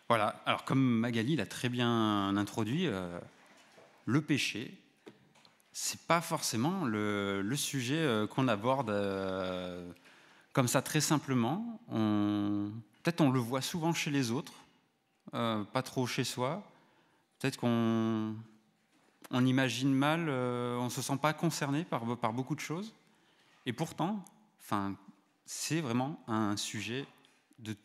Voilà, alors comme Magali l'a très bien introduit, le péché, c'est pas forcément le sujet qu'on aborde comme ça très simplement. Peut-être on le voit souvent chez les autres, pas trop chez soi. Peut-être qu'on imagine mal, on ne se sent pas concerné par beaucoup de choses. Et pourtant, c'est vraiment un sujet de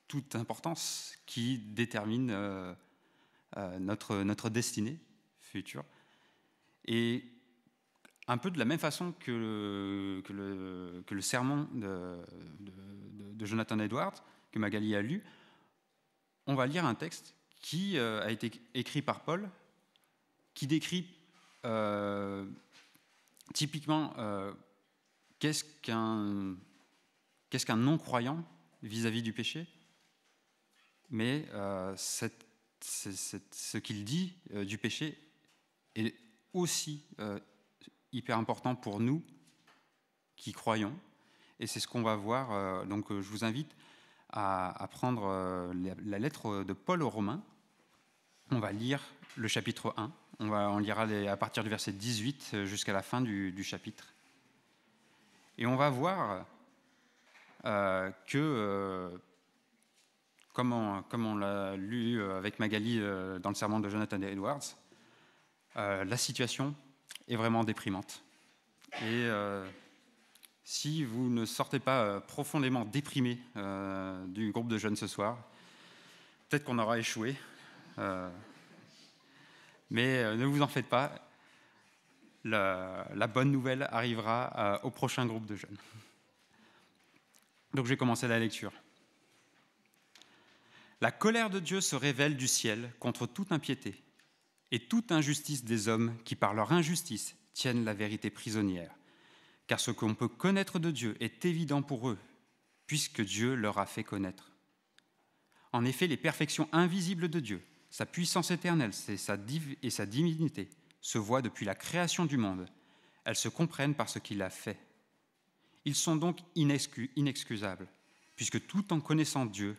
toute importance qui détermine notre destinée future. Et un peu de la même façon que le sermon de Jonathan Edwards, que Magali a lu, on va lire un texte qui a été écrit par Paul, qui décrit typiquement qu'est-ce qu'un non-croyant vis-à-vis du péché, mais ce qu'il dit du péché est aussi hyper important pour nous qui croyons, et c'est ce qu'on va voir. Donc je vous invite à prendre la lettre de Paul aux Romains. On va lire le chapitre 1, on lira à partir du verset 18 jusqu'à la fin du chapitre. Et on va voir que, comme on l'a lu avec Magali dans le sermon de Jonathan Edwards, la situation est vraiment déprimante. Et si vous ne sortez pas profondément déprimé du groupe de jeunes ce soir, peut-être qu'on aura échoué. Mais ne vous en faites pas, la bonne nouvelle arrivera au prochain groupe de jeunes. Donc je vais commencer la lecture. La colère de Dieu se révèle du ciel contre toute impiété et toute injustice des hommes qui, par leur injustice, tiennent la vérité prisonnière. Car ce qu'on peut connaître de Dieu est évident pour eux, puisque Dieu leur a fait connaître. En effet, les perfections invisibles de Dieu, sa puissance éternelle et sa divinité, se voient depuis la création du monde. Elles se comprennent par ce qu'il a fait. Ils sont donc inexcusables, puisque tout en connaissant Dieu,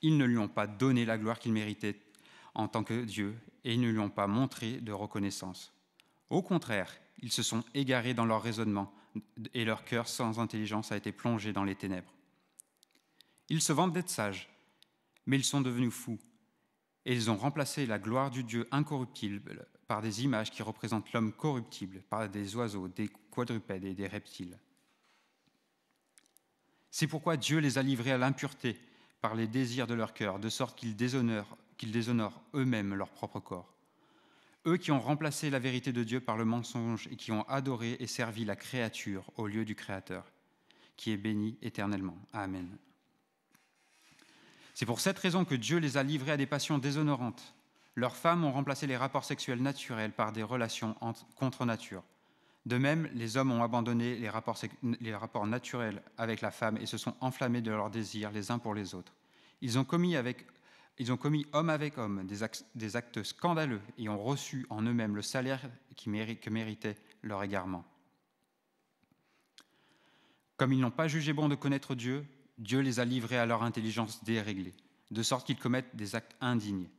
ils ne lui ont pas donné la gloire qu'il méritait en tant que Dieu, et ils ne lui ont pas montré de reconnaissance. Au contraire, ils se sont égarés dans leur raisonnement, et leur cœur sans intelligence a été plongé dans les ténèbres. Ils se vantent d'être sages, mais ils sont devenus fous, et ils ont remplacé la gloire du Dieu incorruptible par des images qui représentent l'homme corruptible, par des oiseaux, des quadrupèdes et des reptiles. C'est pourquoi Dieu les a livrés à l'impureté par les désirs de leur cœur, de sorte qu'ils déshonorent eux-mêmes leur propre corps. Eux qui ont remplacé la vérité de Dieu par le mensonge et qui ont adoré et servi la créature au lieu du Créateur, qui est béni éternellement. Amen. C'est pour cette raison que Dieu les a livrés à des passions déshonorantes. Leurs femmes ont remplacé les rapports sexuels naturels par des relations contre nature. De même, les hommes ont abandonné les rapports naturels avec la femme et se sont enflammés de leurs désirs les uns pour les autres. Ils ont commis homme avec homme des actes scandaleux et ont reçu en eux-mêmes le salaire que méritait leur égarement. Comme ils n'ont pas jugé bon de connaître Dieu, Dieu les a livrés à leur intelligence déréglée, de sorte qu'ils commettent des actes indignes.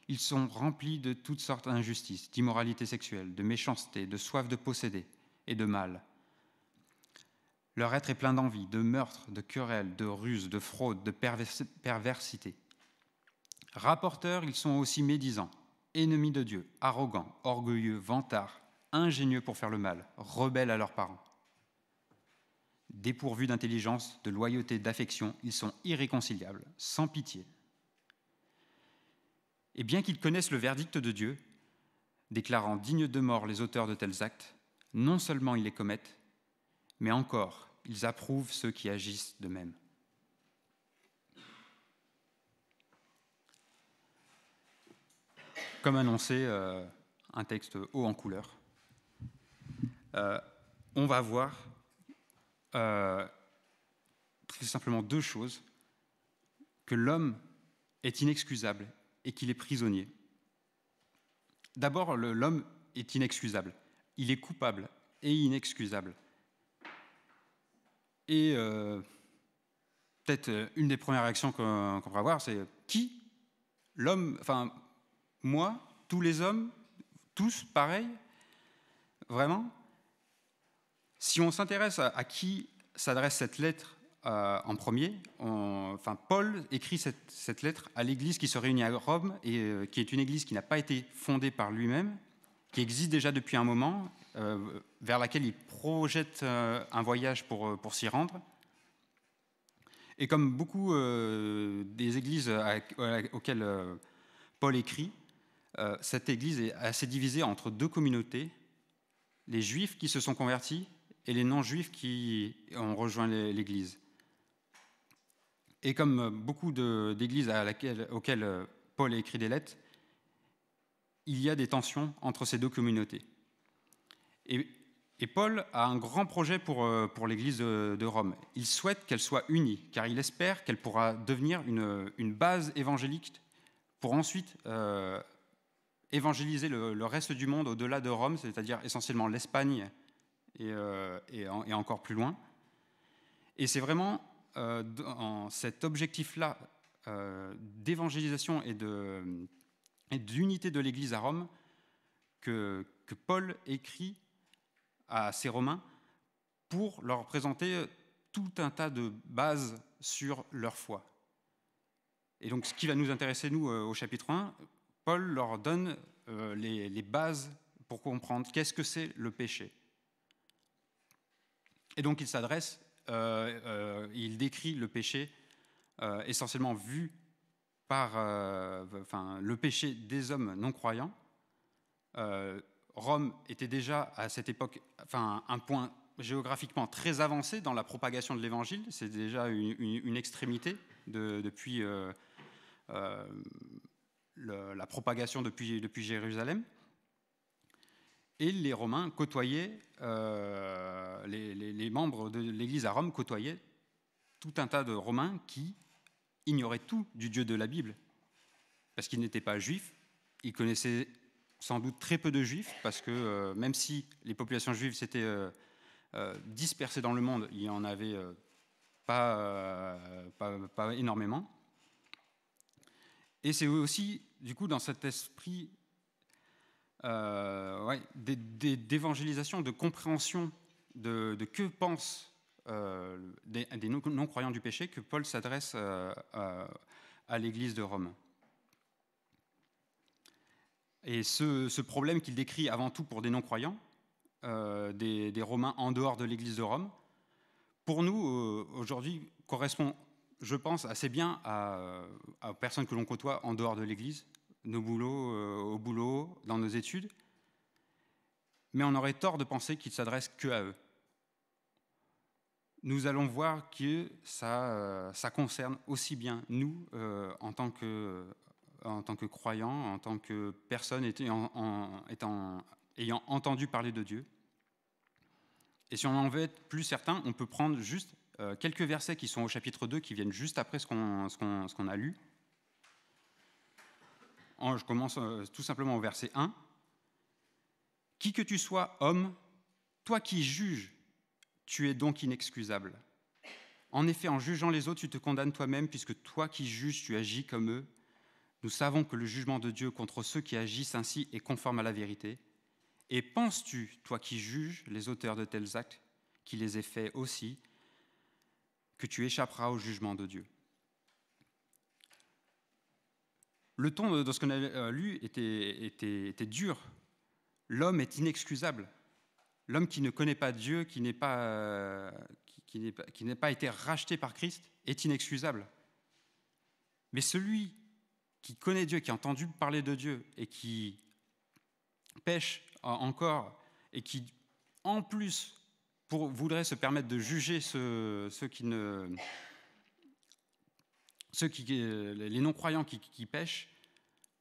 Ils sont remplis de toutes sortes d'injustices, d'immoralité sexuelle, de méchanceté, de soif de posséder et de mal. Leur être est plein d'envie, de meurtre, de querelles, de ruses, de fraude, de perversité. Rapporteurs, ils sont aussi médisants, ennemis de Dieu, arrogants, orgueilleux, vantards, ingénieux pour faire le mal, rebelles à leurs parents. Dépourvus d'intelligence, de loyauté, d'affection, ils sont irréconciliables, sans pitié. Et bien qu'ils connaissent le verdict de Dieu, déclarant dignes de mort les auteurs de tels actes, non seulement ils les commettent, mais encore, ils approuvent ceux qui agissent de même. Comme annoncé, un texte haut en couleur. On va voir très simplement deux choses: que l'homme est inexcusable et qu'il est prisonnier. D'abord, l'homme est inexcusable. Il est coupable et inexcusable. Et peut-être une des premières réactions qu'on va avoir, c'est qui l'homme, enfin, moi, tous les hommes, tous pareils, vraiment. Si on s'intéresse à qui s'adresse cette lettre en premier, Paul écrit cette lettre à l'église qui se réunit à Rome, et qui est une église qui n'a pas été fondée par lui-même, qui existe déjà depuis un moment, vers laquelle il projette un voyage pour s'y rendre. Et comme beaucoup des églises auxquelles Paul écrit, cette église est assez divisée entre deux communautés, les juifs qui se sont convertis et les non-juifs qui ont rejoint l'église. Et comme beaucoup d'églises auxquelles Paul a écrit des lettres, il y a des tensions entre ces deux communautés. Et Paul a un grand projet pour l'église de Rome. Il souhaite qu'elle soit unie, car il espère qu'elle pourra devenir une base évangélique pour ensuite évangéliser le reste du monde au-delà de Rome, c'est-à-dire essentiellement l'Espagne et encore plus loin. Et c'est vraiment cet objectif-là d'évangélisation et d'unité de l'Église à Rome que Paul écrit à ces Romains pour leur présenter tout un tas de bases sur leur foi. Et donc, ce qui va nous intéresser, nous, au chapitre 1, Paul leur donne les bases pour comprendre qu'est-ce que c'est le péché. Et donc, il décrit le péché essentiellement vu par le péché des hommes non-croyants. Rome était déjà à cette époque un point géographiquement très avancé dans la propagation de l'évangile. C'est déjà une extrémité depuis la propagation depuis Jérusalem. Et les Romains côtoyaient, les membres de l'Église à Rome côtoyaient tout un tas de Romains qui ignoraient tout du Dieu de la Bible, parce qu'ils n'étaient pas juifs, ils connaissaient sans doute très peu de juifs, parce que même si les populations juives s'étaient dispersées dans le monde, il n'y en avait pas énormément. Et c'est aussi, du coup, dans cet esprit d'évangélisation, de compréhension de que pensent des non-croyants du péché que Paul s'adresse à l'Église de Rome. Et ce problème qu'il décrit avant tout pour des non-croyants, des Romains en dehors de l'Église de Rome, pour nous, aujourd'hui, correspond, je pense, assez bien aux personnes que l'on côtoie en dehors de l'Église, nos boulots, au boulot, dans nos études. Mais on aurait tort de penser qu'il s'adresse que à eux. Nous allons voir que ça concerne aussi bien nous, en tant que croyants, en tant que personnes ayant entendu parler de Dieu. Et si on en veut être plus certain, on peut prendre juste quelques versets qui sont au chapitre 2, qui viennent juste après ce qu'on a lu. Je commence tout simplement au verset 1. « Qui que tu sois, homme, toi qui juges, tu es donc inexcusable. En effet, en jugeant les autres, tu te condamnes toi-même, puisque toi qui juges, tu agis comme eux. Nous savons que le jugement de Dieu contre ceux qui agissent ainsi est conforme à la vérité. Et penses-tu, toi qui juges les auteurs de tels actes, qui les aient faits aussi, que tu échapperas au jugement de Dieu ?» Le ton de ce qu'on a lu était dur. L'homme est inexcusable. L'homme qui ne connaît pas Dieu, qui n'a pas été racheté par Christ, est inexcusable. Mais celui qui connaît Dieu, qui a entendu parler de Dieu et qui pêche encore et qui, en plus, voudrait se permettre de juger les non-croyants qui pêchent,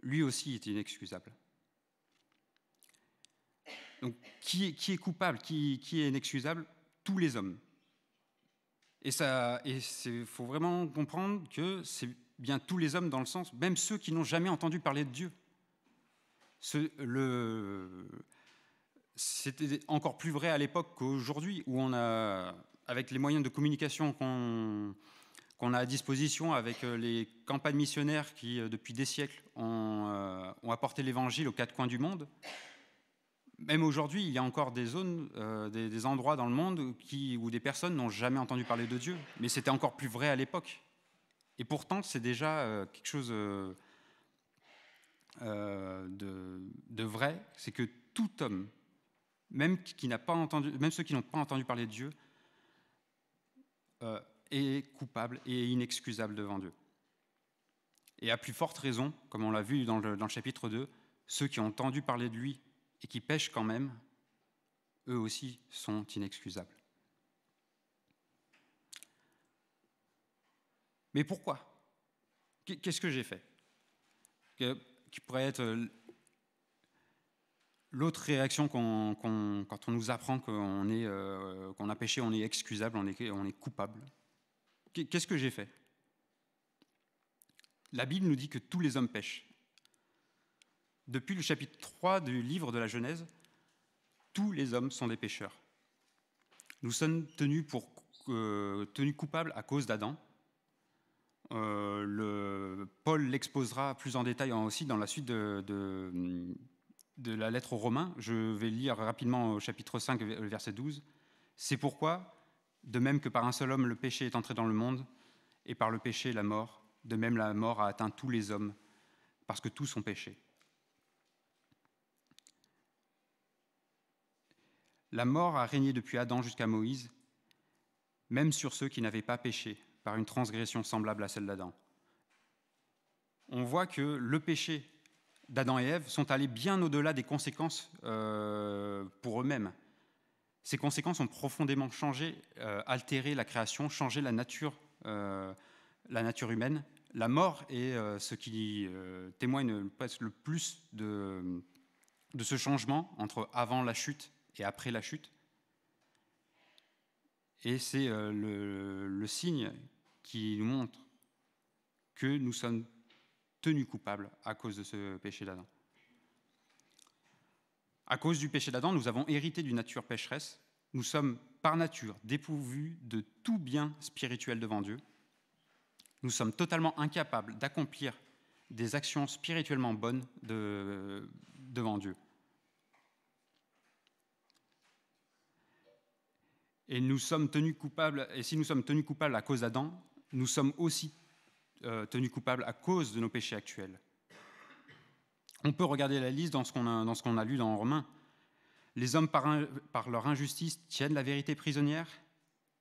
lui aussi est inexcusable. Donc, qui est coupable, qui est inexcusable ? Tous les hommes. Et il faut vraiment comprendre que c'est bien tous les hommes dans le sens, même ceux qui n'ont jamais entendu parler de Dieu. C'était encore plus vrai à l'époque qu'aujourd'hui, où on a, avec les moyens de communication qu'on a à disposition avec les campagnes missionnaires qui, depuis des siècles, ont apporté l'Évangile aux quatre coins du monde. Même aujourd'hui, il y a encore des zones, des endroits dans le monde où des personnes n'ont jamais entendu parler de Dieu. Mais c'était encore plus vrai à l'époque. Et pourtant, c'est déjà quelque chose de vrai, c'est que tout homme, même ceux qui n'ont pas entendu parler de Dieu, est coupable et inexcusable devant Dieu. Et à plus forte raison, comme on l'a vu dans le chapitre 2, ceux qui ont entendu parler de lui et qui pêchent quand même, eux aussi sont inexcusables. Mais pourquoi ? Qu'est-ce que j'ai fait ? Qui pourrait être l'autre réaction quand on nous apprend qu'on a péché, on est excusable, on est coupable. Qu'est-ce que j'ai fait ? La Bible nous dit que tous les hommes pêchent. Depuis le chapitre 3 du livre de la Genèse, tous les hommes sont des pécheurs. Nous sommes tenus coupables à cause d'Adam. Paul l'exposera plus en détail aussi dans la suite de la lettre aux Romains. Je vais lire rapidement au chapitre 5, verset 12. « C'est pourquoi, de même que par un seul homme le péché est entré dans le monde, et par le péché la mort, de même la mort a atteint tous les hommes, parce que tous ont péché. » La mort a régné depuis Adam jusqu'à Moïse, même sur ceux qui n'avaient pas péché, par une transgression semblable à celle d'Adam. On voit que le péché d'Adam et Ève sont allés bien au-delà des conséquences pour eux-mêmes. Ces conséquences ont profondément changé, altéré la création, changé la nature humaine. La mort est ce qui témoigne le plus de ce changement entre avant la chute et après la chute. Et c'est le signe qui nous montre que nous sommes tenus coupables à cause de ce péché d'Adam. À cause du péché d'Adam, nous avons hérité d'une nature pécheresse. Nous sommes par nature dépourvus de tout bien spirituel devant Dieu. Nous sommes totalement incapables d'accomplir des actions spirituellement bonnes devant Dieu. Et nous sommes tenus coupables, et si nous sommes tenus coupables à cause d'Adam, nous sommes aussi tenus coupables à cause de nos péchés actuels. On peut regarder la liste dans ce qu'on a lu dans Romains. Les hommes, par leur injustice, tiennent la vérité prisonnière.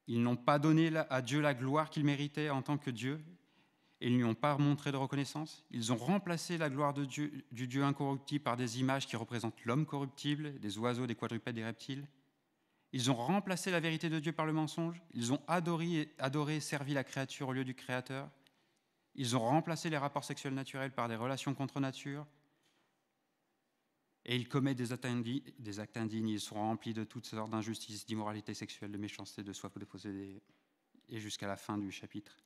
Ils n'ont pas donné à Dieu la gloire qu'il méritait en tant que Dieu, et ils ne lui ont pas montré de reconnaissance. Ils ont remplacé la gloire de Dieu, du Dieu incorruptible par des images qui représentent l'homme corruptible, des oiseaux, des quadrupèdes, des reptiles. Ils ont remplacé la vérité de Dieu par le mensonge. Ils ont adoré et servi la créature au lieu du Créateur. Ils ont remplacé les rapports sexuels naturels par des relations contre nature. Et ils commettent des actes indignes. Ils sont remplis de toutes sortes d'injustices, d'immoralité sexuelle, de méchanceté, de soif de posséder, et jusqu'à la fin du chapitre.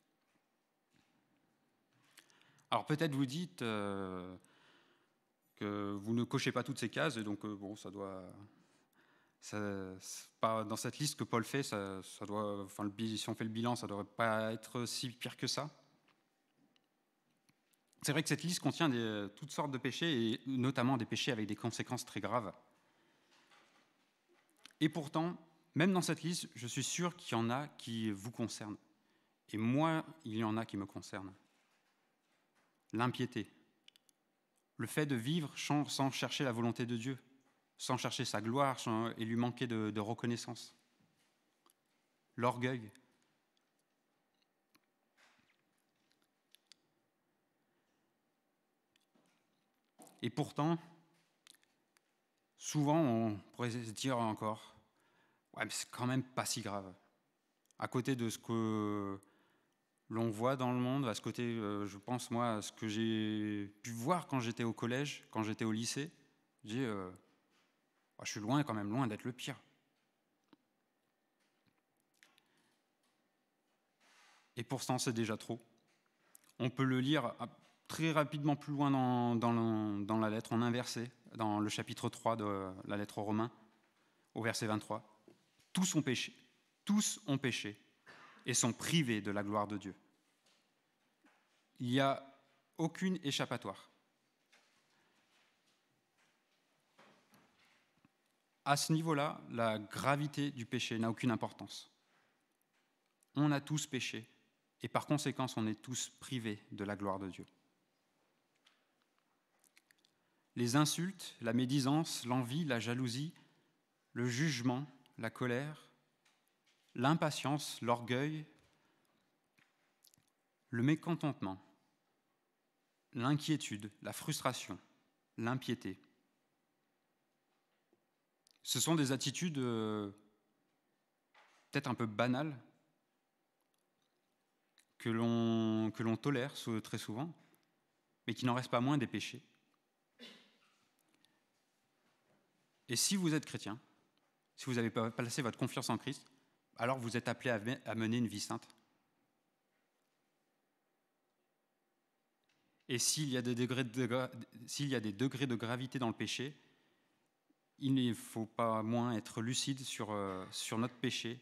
Alors peut-être vous dites que vous ne cochez pas toutes ces cases, et donc dans cette liste que Paul fait, si on fait le bilan, ça ne devrait pas être si pire que ça. C'est vrai que cette liste contient toutes sortes de péchés, et notamment des péchés avec des conséquences très graves. Et pourtant, même dans cette liste, je suis sûr qu'il y en a qui vous concernent. Et moi, il y en a qui me concernent. L'impiété, le fait de vivre sans chercher la volonté de Dieu, sans chercher sa gloire et lui manquer de reconnaissance. L'orgueil. Et pourtant, souvent, on pourrait se dire encore, ouais, mais c'est quand même pas si grave. À côté de ce que l'on voit dans le monde, à ce côté, je pense, moi, à ce que j'ai pu voir quand j'étais au collège, quand j'étais au lycée, je dis, je suis quand même loin d'être le pire. Et pourtant, c'est déjà trop. On peut le lire très rapidement plus loin dans la lettre, en inversé, dans le chapitre 3 de la lettre aux Romains, au verset 23. Tous ont péché et sont privés de la gloire de Dieu. Il n'y a aucune échappatoire. À ce niveau-là, la gravité du péché n'a aucune importance. On a tous péché, et par conséquent, on est tous privés de la gloire de Dieu. Les insultes, la médisance, l'envie, la jalousie, le jugement, la colère, l'impatience, l'orgueil, le mécontentement, l'inquiétude, la frustration, l'impiété. Ce sont des attitudes peut-être un peu banales que l'on tolère très souvent, mais qui n'en restent pas moins des péchés. Et si vous êtes chrétien, si vous n'avez pas placé votre confiance en Christ, alors vous êtes appelé à mener une vie sainte. Et s'il y a des degrés de gravité dans le péché, il ne faut pas moins être lucide sur notre péché,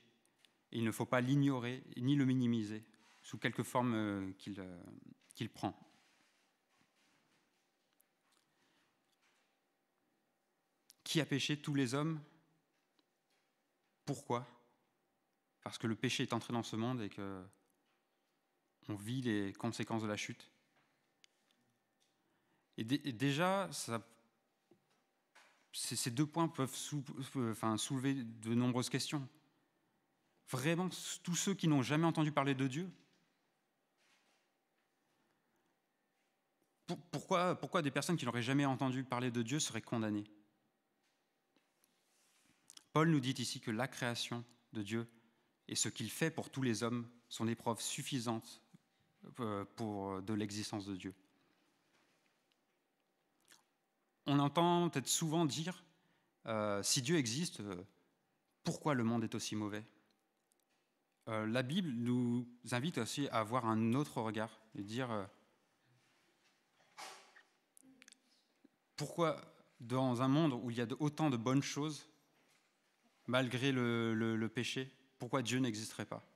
et il ne faut pas l'ignorer ni le minimiser sous quelque forme qu'il prend. Qui a péché? Tous les hommes. Pourquoi? Parce que le péché est entré dans ce monde et qu'on vit les conséquences de la chute. Et déjà, ces deux points peuvent soulever de nombreuses questions. Vraiment, tous ceux qui n'ont jamais entendu parler de Dieu, pourquoi des personnes qui n'auraient jamais entendu parler de Dieu seraient condamnées? Paul nous dit ici que la création de Dieu et ce qu'il fait pour tous les hommes sont des preuves suffisantes de l'existence de Dieu. On entend peut-être souvent dire, si Dieu existe, pourquoi le monde est aussi mauvais? La Bible nous invite aussi à avoir un autre regard et dire pourquoi dans un monde où il y a autant de bonnes choses, malgré le péché, pourquoi Dieu n'existerait pas?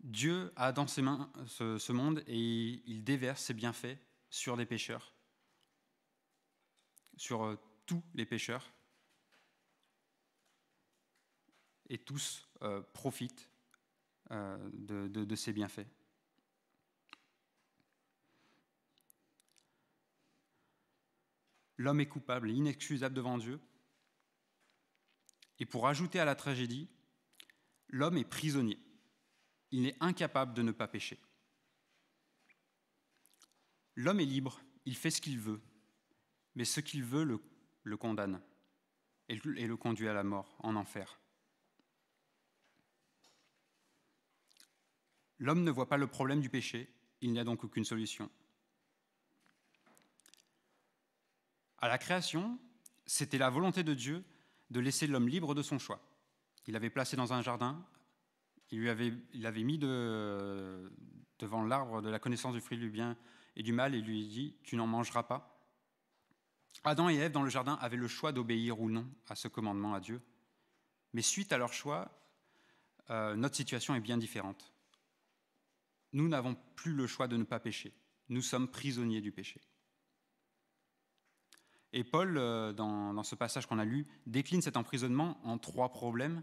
Dieu a dans ses mains ce monde et il déverse ses bienfaits sur des pécheurs, sur tous les pécheurs, et tous profitent de ces bienfaits. L'homme est coupable et inexcusable devant Dieu. Et pour ajouter à la tragédie, l'homme est prisonnier. Il est incapable de ne pas pécher. L'homme est libre, il fait ce qu'il veut, mais ce qu'il veut le condamne et le conduit à la mort, en enfer. L'homme ne voit pas le problème du péché, il n'y a donc aucune solution. À la création, c'était la volonté de Dieu de laisser l'homme libre de son choix. Il l'avait placé dans un jardin, il l'avait mis devant l'arbre de la connaissance du fruit du bien et du mal et lui dit « Tu n'en mangeras pas ». Adam et Ève, dans le jardin, avaient le choix d'obéir ou non à ce commandement à Dieu. Mais suite à leur choix, notre situation est bien différente. Nous n'avons plus le choix de ne pas pécher. Nous sommes prisonniers du péché. Et Paul, dans ce passage qu'on a lu, décline cet emprisonnement en 3 problèmes.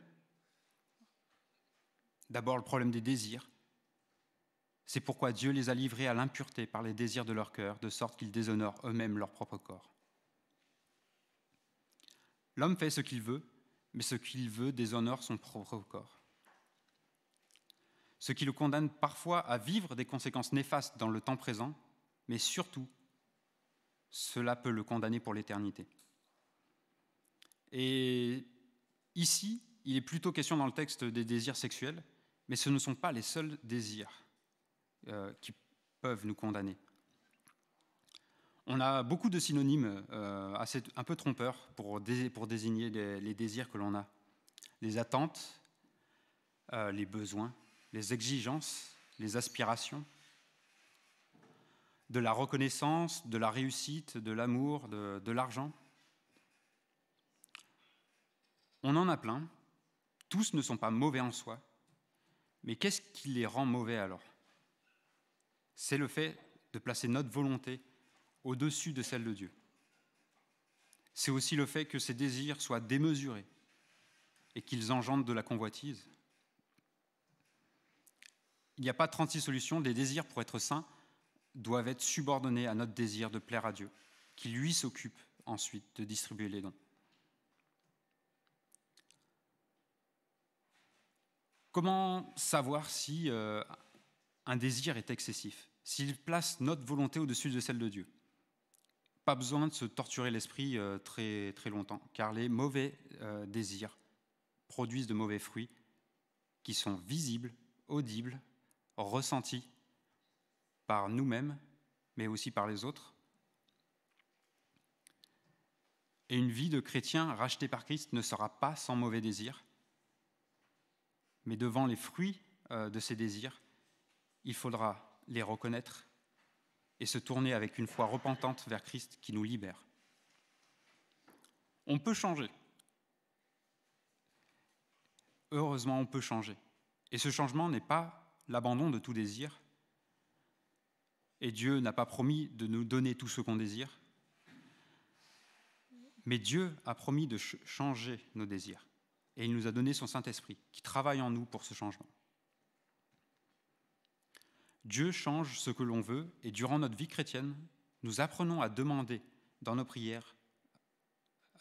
D'abord, le problème des désirs. C'est pourquoi Dieu les a livrés à l'impureté par les désirs de leur cœur, de sorte qu'ils déshonorent eux-mêmes leur propre corps. L'homme fait ce qu'il veut, mais ce qu'il veut déshonore son propre corps. Ce qui le condamne parfois à vivre des conséquences néfastes dans le temps présent, mais surtout, cela peut le condamner pour l'éternité. Et ici, il est plutôt question dans le texte des désirs sexuels, mais ce ne sont pas les seuls désirs qui peuvent nous condamner. On a beaucoup de synonymes un peu trompeurs pour désigner les désirs que l'on a. Les attentes, les besoins, les exigences, les aspirations, de la reconnaissance, de la réussite, de l'amour, de l'argent. On en a plein. Tous ne sont pas mauvais en soi. Mais qu'est-ce qui les rend mauvais alors? c'est le fait de placer notre volonté au-dessus de celle de Dieu. C'est aussi le fait que ces désirs soient démesurés et qu'ils engendrent de la convoitise. Il n'y a pas 36 solutions, les désirs pour être saints doivent être subordonnés à notre désir de plaire à Dieu, qui lui s'occupe ensuite de distribuer les dons. Comment savoir si un désir est excessif, s'il place notre volonté au-dessus de celle de Dieu? Pas besoin de se torturer l'esprit très, très longtemps, car les mauvais désirs produisent de mauvais fruits qui sont visibles, audibles, ressentis par nous-mêmes, mais aussi par les autres. Et une vie de chrétien racheté par Christ ne sera pas sans mauvais désirs, mais devant les fruits de ces désirs, il faudra les reconnaître et se tourner avec une foi repentante vers Christ qui nous libère. On peut changer. Heureusement, on peut changer. Et ce changement n'est pas l'abandon de tout désir. Et Dieu n'a pas promis de nous donner tout ce qu'on désire. Mais Dieu a promis de changer nos désirs. Et il nous a donné son Saint-Esprit qui travaille en nous pour ce changement. Dieu change ce que l'on veut et durant notre vie chrétienne, nous apprenons à demander dans nos prières,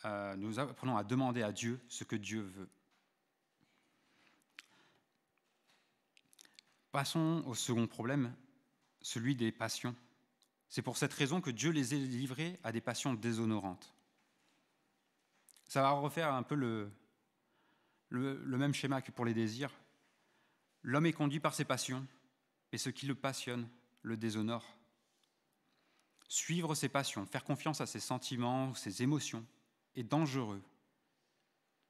nous apprenons à demander à Dieu ce que Dieu veut. Passons au second problème, celui des passions. C'est pour cette raison que Dieu les a livrés à des passions déshonorantes. Ça va refaire un peu le même schéma que pour les désirs. L'homme est conduit par ses passions, et ce qui le passionne le déshonore. Suivre ses passions, faire confiance à ses sentiments, ses émotions, est dangereux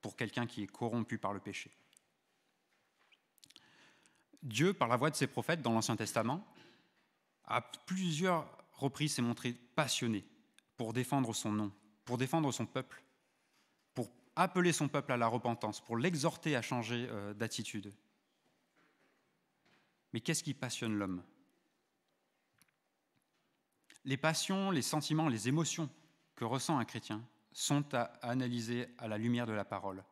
pour quelqu'un qui est corrompu par le péché. Dieu, par la voix de ses prophètes dans l'Ancien Testament, à plusieurs reprises s'est montré passionné pour défendre son nom, pour défendre son peuple, pour appeler son peuple à la repentance, pour l'exhorter à changer d'attitude. Mais qu'est-ce qui passionne l'homme? Les passions, les sentiments, les émotions que ressent un chrétien sont à analyser à la lumière de la parole.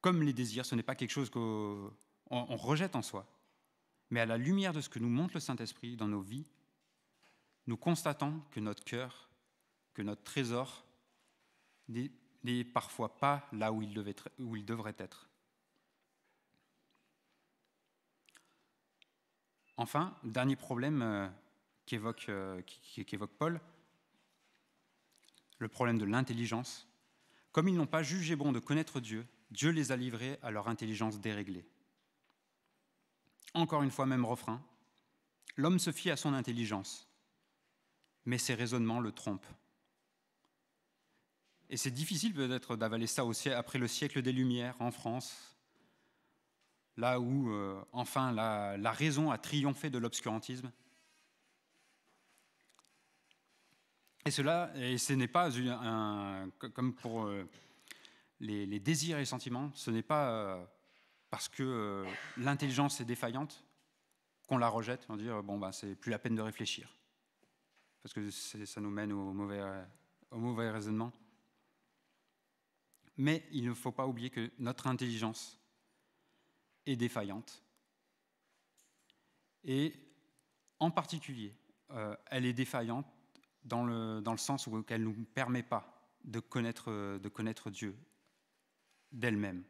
Comme les désirs, ce n'est pas quelque chose qu'on rejette en soi, mais à la lumière de ce que nous montre le Saint-Esprit dans nos vies, nous constatons que notre cœur, que notre trésor n'est parfois pas là où il devrait être. Enfin, dernier problème qu'évoque Paul, le problème de l'intelligence. Comme ils n'ont pas jugé bon de connaître Dieu, Dieu les a livrés à leur intelligence déréglée. Encore une fois, même refrain. L'homme se fie à son intelligence, mais ses raisonnements le trompent. Et c'est difficile peut-être d'avaler ça aussi après le siècle des Lumières en France, là où, enfin, la raison a triomphé de l'obscurantisme. Et ce n'est pas comme pour les désirs et les sentiments, ce n'est pas parce que l'intelligence est défaillante qu'on la rejette, on dit c'est plus la peine de réfléchir, parce que ça nous mène au mauvais raisonnement. Mais il ne faut pas oublier que notre intelligence est défaillante. Et en particulier, elle est défaillante dans le sens où elle ne nous permet pas de connaître Dieu d'elle-même.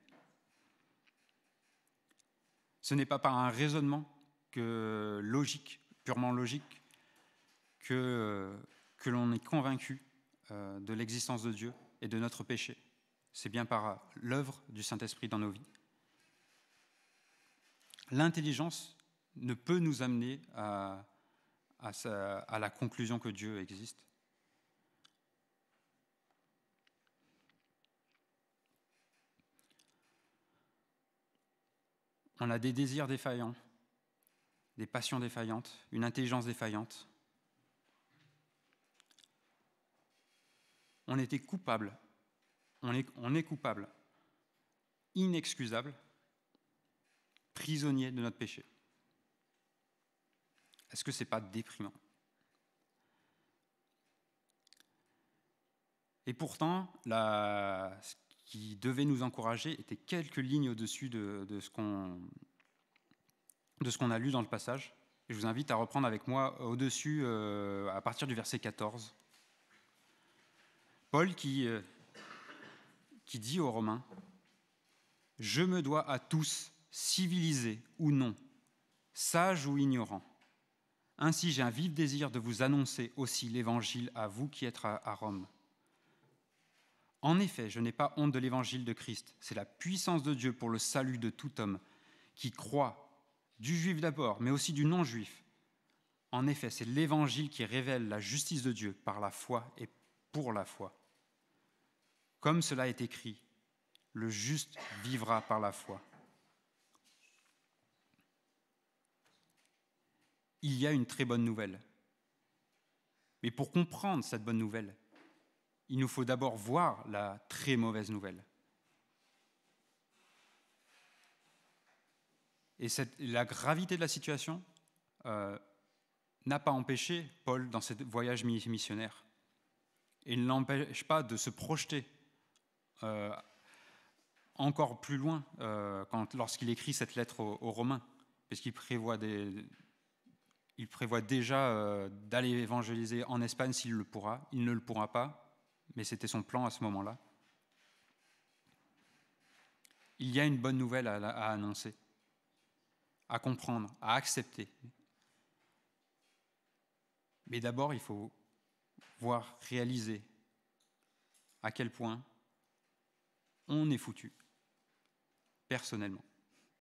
Ce n'est pas par un raisonnement purement logique, que l'on est convaincu de l'existence de Dieu et de notre péché. C'est bien par l'œuvre du Saint-Esprit dans nos vies. L'intelligence ne peut nous amener à la conclusion que Dieu existe. On a des désirs défaillants, des passions défaillantes, une intelligence défaillante. On était coupable, on est coupable, inexcusable, prisonnier de notre péché. Est-ce que ce n'est pas déprimant? Et pourtant, ce qui devait nous encourager était quelques lignes au-dessus de ce qu'on a lu dans le passage. Et je vous invite à reprendre avec moi au-dessus, à partir du verset 14. Paul qui dit aux Romains, « Je me dois à tous, civilisés ou non, sages ou ignorants. Ainsi j'ai un vif désir de vous annoncer aussi l'Évangile à vous qui êtes à Rome. En effet, je n'ai pas honte de l'Évangile de Christ. C'est la puissance de Dieu pour le salut de tout homme qui croit, du juif d'abord, mais aussi du non-juif. En effet, c'est l'Évangile qui révèle la justice de Dieu par la foi et pour la foi. Comme cela est écrit, le juste vivra par la foi. » Il y a une très bonne nouvelle. Mais pour comprendre cette bonne nouvelle, il nous faut d'abord voir la très mauvaise nouvelle. Et la gravité de la situation n'a pas empêché Paul dans ce voyage missionnaire. Et il ne l'empêche pas de se projeter encore plus loin lorsqu'il écrit cette lettre aux Romains, parce qu'il prévoit déjà d'aller évangéliser en Espagne s'il le pourra. Il ne le pourra pas, mais c'était son plan à ce moment-là. Il y a une bonne nouvelle à annoncer, à comprendre, à accepter. Mais d'abord, il faut voir, réaliser à quel point on est foutu, personnellement.